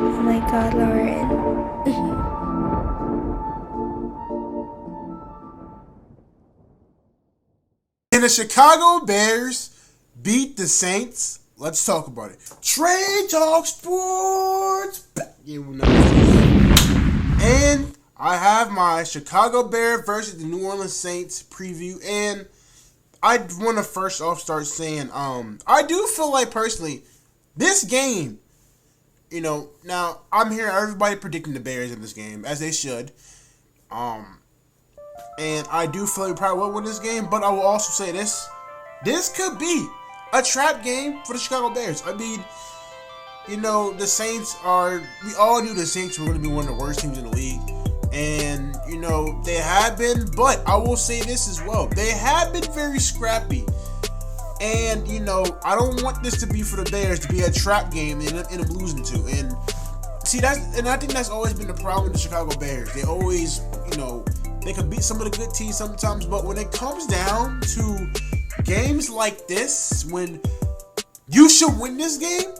Oh my god, Lauren. Can the Chicago Bears beat the Saints? Let's talk about it. Trade Talk Sports. And I have my Chicago Bears versus the New Orleans Saints preview. And I want to first off start saying, I do feel like personally, this game, now I'm hearing everybody predicting the Bears in this game, as they should. And I do feel like we probably will win this game, but I will also say this. This could be a trap game for the Chicago Bears. I mean, the Saints we all knew the Saints were going to be one of the worst teams in the league. And, they have been, but I will say this as well. They have been very scrappy. And, I don't want this to be for the Bears to be a trap game and end up losing to. And, see, I think that's always been the problem with the Chicago Bears. They always, they could beat some of the good teams sometimes, but when it comes down to games like this, when you should win this game,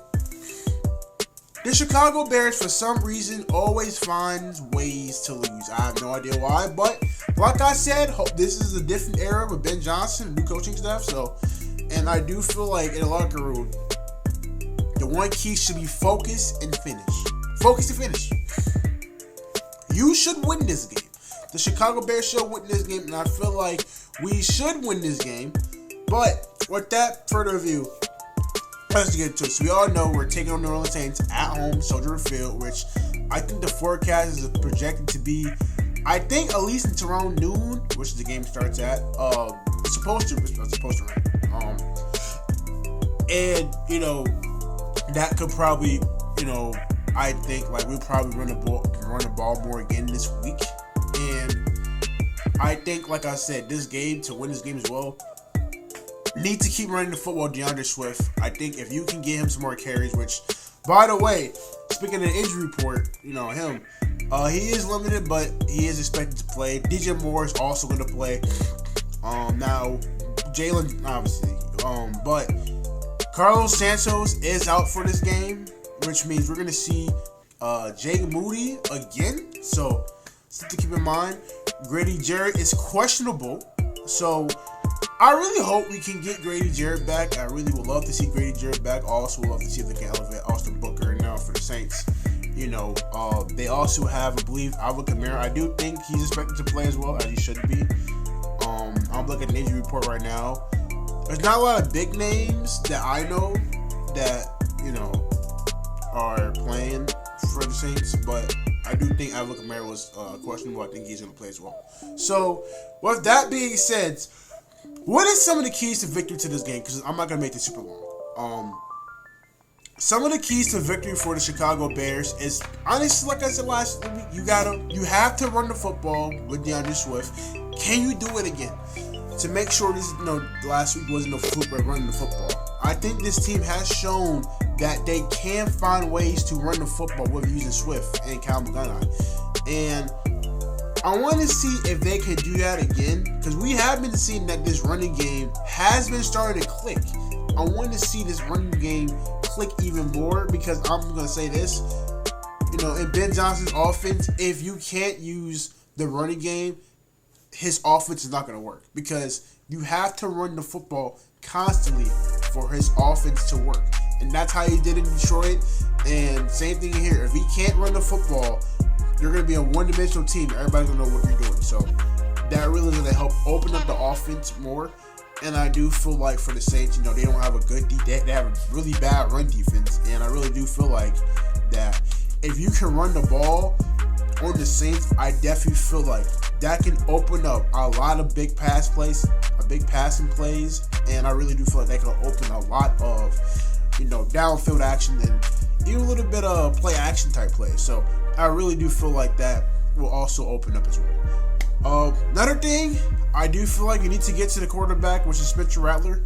the Chicago Bears, for some reason, always finds ways to lose. I have no idea why, but like I said, this is a different era with Ben Johnson, new coaching staff. And I do feel like in the locker room, the one key should be focus and finish. Focus and finish. You should win this game. The Chicago Bears should win this game, and I feel like we should win this game. But with that further review, let's get to it. So we all know we're taking on New Orleans Saints at home, Soldier Field, which I think the forecast is projected to be, I think at least until around noon, which the game starts at. It's supposed to rain. And that could probably, I think we'll probably run the ball more again this week. And I think, like I said, to win this game as well, need to keep running the football. DeAndre Swift, I think if you can get him some more carries, which, by the way, speaking of the injury report, him, he is limited, but he is expected to play. DJ Moore is also going to play. Now, Jalen, obviously, but Carlos Santos is out for this game, which means we're going to see Jake Moody again. So, something to keep in mind. Grady Jarrett is questionable. So, I really hope we can get Grady Jarrett back. I really would love to see Grady Jarrett back. Also would love to see if they can elevate Austin Booker now for the Saints. They also have, I believe, Alvin Kamara. I do think he's expected to play as well, as he should be. I'm looking at the injury report right now. There's not a lot of big names that I know that, are playing for the Saints, but I do think Alvin Kamara was questionable. I think he's going to play as well. So, with that being said, what is some of the keys to victory to this game? Because I'm not going to make this super long. Some of the keys to victory for the Chicago Bears is, honestly, like I said last week, you have to run the football with DeAndre Swift. Can you do it again? To make sure last week wasn't a fluke of running the football. I think this team has shown that they can find ways to run the football with using Swift and Kyle McGunney. And I want to see if they can do that again, because we have been seeing that this running game has been starting to click. I want to see this running game click even more, because I'm going to say this, in Ben Johnson's offense, if you can't use the running game, his offense is not going to work, because you have to run the football constantly for his offense to work. And that's how he did it in Detroit. And same thing here. If he can't run the football, you're going to be a one-dimensional team. Everybody's going to know what you're doing. So that really is going to help open up the offense more. And I do feel like for the Saints, they don't have a good they have a really bad run defense. And I really do feel like that if you can run the ball on the Saints, I definitely feel like that can open up a lot of big passing plays. And I really do feel like that can open a lot of, downfield action and even a little bit of play action type plays. So I really do feel like that will also open up as well. Another thing, I do feel like you need to get to the quarterback, which is Spencer Rattler.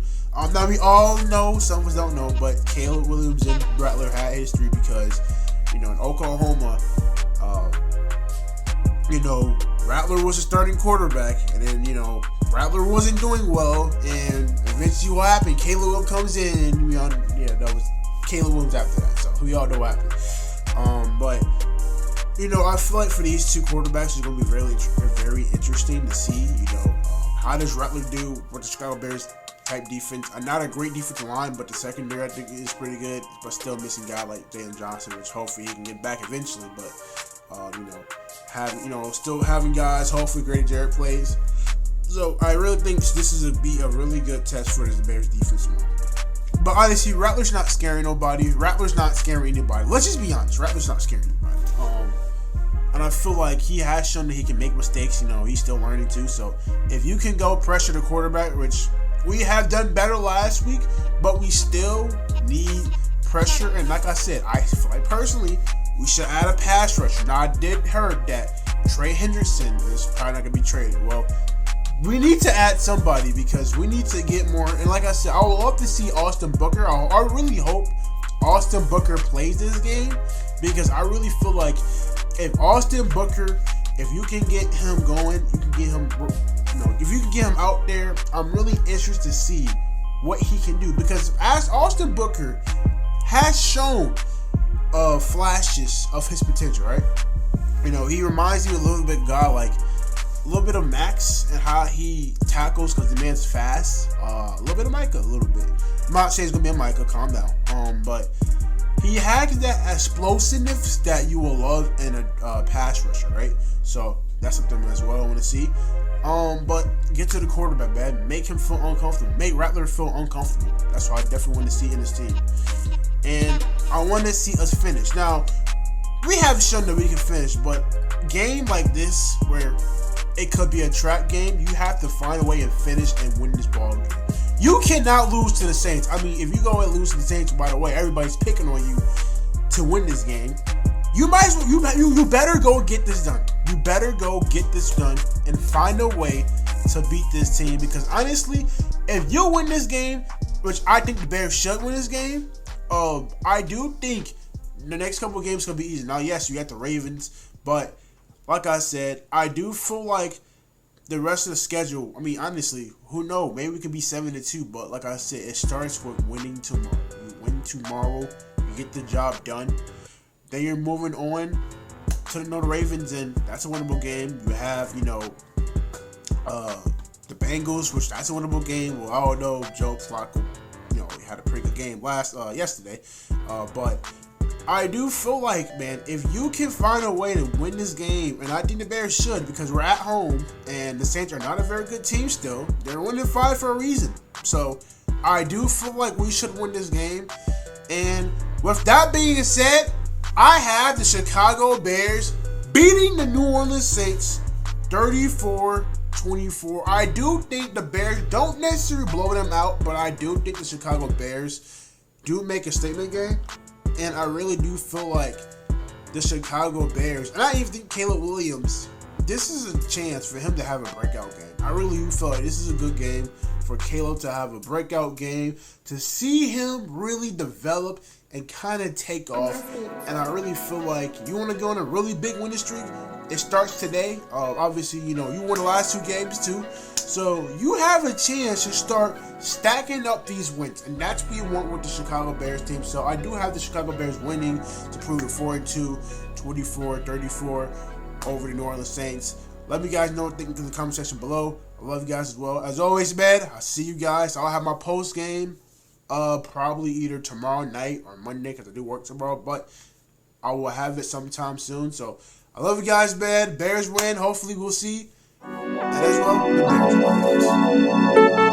Now we all know, some of us don't know, but Caleb Williams and Rattler had history because, in Oklahoma, Rattler was a starting quarterback, and then, Rattler wasn't doing well, and eventually what happened, Caleb Williams comes in, and that was Caleb Williams after that, so we all know what happened. But I feel like for these two quarterbacks, it's going to be very interesting to see. How does Rattler do with the Chicago Bears type defense? Not a great defensive line, but the secondary I think is pretty good, but still missing a guy like Jalen Johnson, which hopefully he can get back eventually. But still having guys. Hopefully, Grady Jarrett plays. So I really think this is be a really good test for the Bears defense. But honestly, Rattler's not scaring nobody. Rattler's not scaring anybody. Let's just be honest. Rattler's not scaring anybody. And I feel like he has shown that he can make mistakes. He's still learning too. So if you can go pressure the quarterback, which we have done better last week, but we still need pressure. And like I said, I feel like personally, we should add a pass rusher. Now, I did heard that Trey Hendrickson is probably not going to be traded. Well, we need to add somebody because we need to get more. And like I said, I would love to see Austin Booker. I really hope Austin Booker plays this game because I really feel like if Austin Booker, if you can get him going, you can get him, if you can get him out there, I'm really interested to see what he can do because as Austin Booker has shown flashes of his potential, right? He reminds me a little bit a little bit of Max and how he tackles because the man's fast. A little bit of Micah, a little bit. I'm not saying it's gonna be a Micah, calm down. But he has that explosiveness that you will love in a pass rusher, right? So that's something as well I want to see. But get to the quarterback, man. Make him feel uncomfortable. Make Rattler feel uncomfortable. That's what I definitely want to see in this team. And I want to see us finish. Now, we have shown that we can finish, but game like this where it could be a trap game, you have to find a way to finish and win this ball game. You cannot lose to the Saints. I mean, if you go and lose to the Saints, by the way, everybody's picking on you to win this game. You might as well, you better go get this done. You better go get this done and find a way to beat this team because honestly, if you win this game, which I think the Bears should win this game, I do think the next couple of games gonna be easy. Now, yes, you got the Ravens, but like I said, I do feel like the rest of the schedule, I mean, honestly, who knows? Maybe we can be 7-2, but like I said, it starts with winning tomorrow. You win tomorrow, you get the job done. Then you're moving on to the Ravens, and that's a winnable game. You have, the Bengals, which that's a winnable game. Well, I don't know, Joe Flacco, he had a pretty good game yesterday. But I do feel like, man, if you can find a way to win this game, and I think the Bears should because we're at home, and the Saints are not a very good team still. They're 1-5 for a reason. So I do feel like we should win this game. And with that being said, I have the Chicago Bears beating the New Orleans Saints 34-24. I do think the Bears don't necessarily blow them out, but I do think the Chicago Bears do make a statement game. And I really do feel like the Chicago Bears, and I even think Caleb Williams, this is a chance for him to have a breakout game. I really do feel like this is a good game for Caleb to have a breakout game, to see him really develop and kind of take off. And I really feel like you want to go on a really big winning streak, it starts today. Obviously, you won the last two games too. So you have a chance to start stacking up these wins. And that's what you want with the Chicago Bears team. So I do have the Chicago Bears winning to prove it 4-2, 24-34 over the New Orleans Saints. Let me guys know what you think in the comment section below. I love you guys as well. As always, man, I'll see you guys. I'll have my post game probably either tomorrow night or Monday because I do work tomorrow. But I will have it sometime soon. So I love you guys, man. Bears win. Hopefully we'll see. And as well, the Bears win.